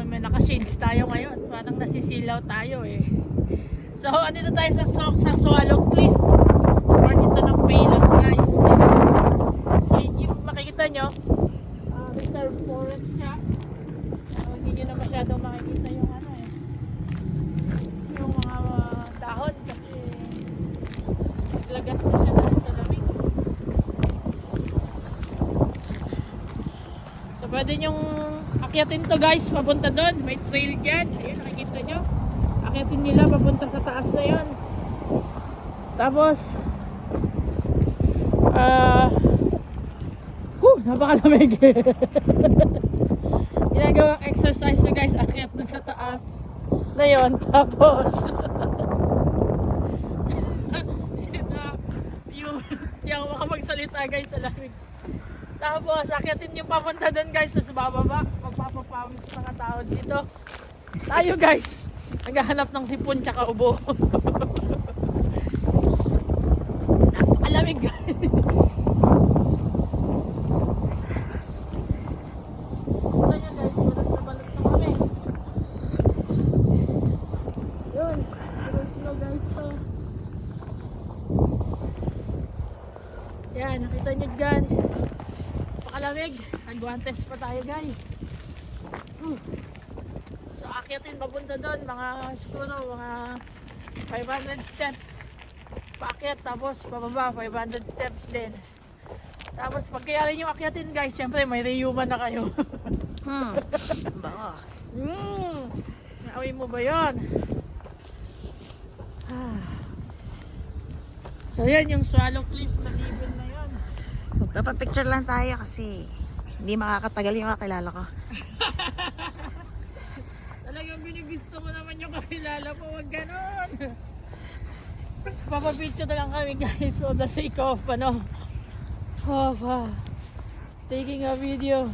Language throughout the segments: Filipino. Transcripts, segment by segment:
may naka-shades tayo ngayon. Parang nasisilaw tayo eh. So, andito tayo sa Swallow Cliff. Part ito ng Palos, guys. Yung makikita nyo, reserve forest siya. Hindi nyo na masyadong makikita yung ano eh. Yung mga dahon kasi lagas na siya dahil sa lamig. So, pwede nyong akyatin to guys, papunta doon. May trail dyan. Ayun, nakikita nyo. Akyatin nila papunta sa taas na yun. Tapos napakalamig. Ginagawang exercise nyo guys, akyat dun sa taas na yun. Tapos hindi ako makapagsalita guys sa lamig. Tapos akyatin nyo papunta dun guys, sa bababa magpapapawis mga tao dito. Tayo guys naghahanap ng sipon tsaka ubo. Napakalamig guys. Ito nyo guys, balat na kami. Yun, slow guys to. Yan, nakita nyo guys. Napakalamig. Nagwantes pa tayo guys. So akyatin papunta doon mga siguro mga 500 steps paakyat, tapos pababa 500 steps din. Tapos pag kaya rin yung akyatin guys, syempre may reyuman na kayo. Baka. Naawi mo ba yun? So yan yung Swallow Cliff na ibon na yun. Magpapapicture lang tayo kasi hindi makakatagal yung kakilala ko. Talagang binigusto mo naman yung kakilala mo, wag ganon. Papapicture na lang kami guys for the sake of taking a video.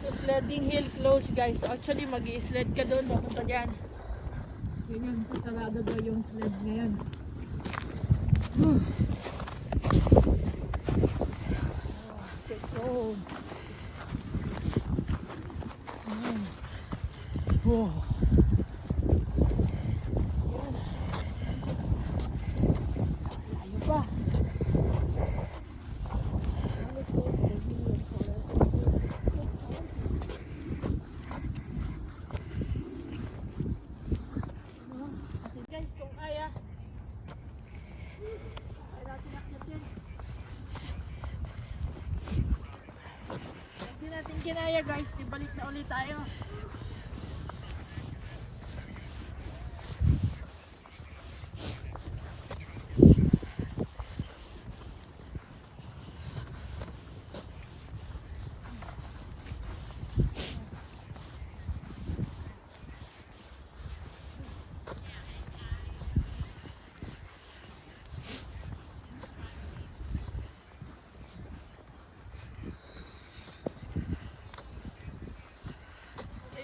So sledding hill close guys. So, actually mag-i-sled ka doon, papunta dyan. Ganyan, sasarado daw yung sled ngayon. Wow. Layo pa. Guys, kung kaya natin akyat yan. Hindi natin kinaya guys, di balik na ulit tayo.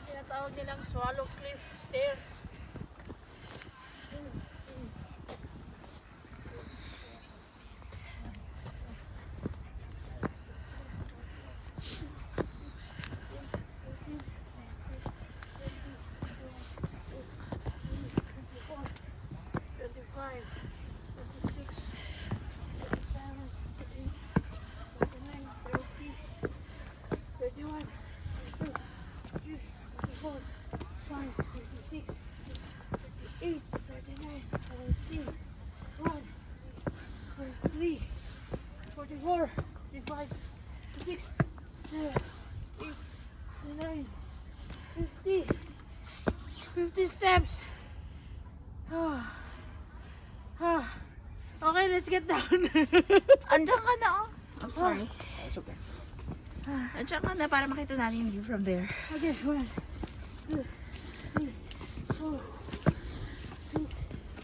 Tinatawag nilang Swallow Cliff Stairs. Four, 5, 6, 7, 8, 9, 50. 50 steps. Okay, let's get down. Andiyan ka na oh. I'm sorry. It's okay. Andiyan ka na para makita natin yung view from there. Okay, 1, 2, 3, 4, 6,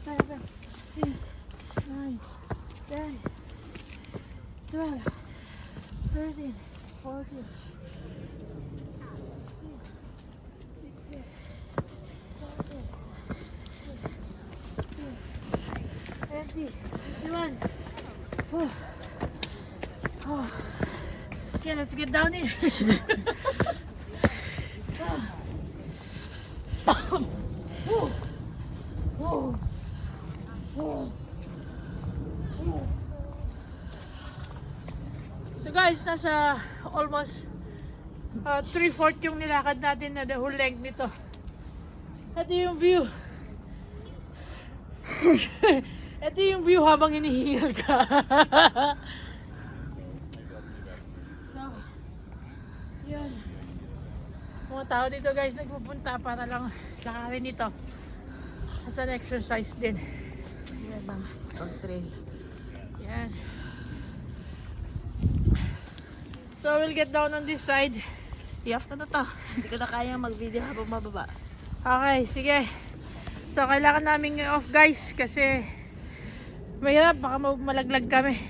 7, 8, 9, 10, 12, 13, 14, 16, 17, 20, 21. Okay, let's get down here. So guys, nasa almost 3/4 yung nilakad natin na the whole length nito. Ito yung view. Ito yung view habang hinihingal ka. So, yun. Mga tao dito guys nagpupunta para lang lakarin ito. As an exercise din. Yan bang, pag-trail. Yan. So we'll get down on this side. I-off ko na to. Hindi ko na kayang mag-video habang mababa. Okay, sige. So kailangan namin i-off guys kasi mahirap baka malaglag kami.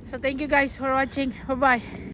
So thank you guys for watching. Bye bye.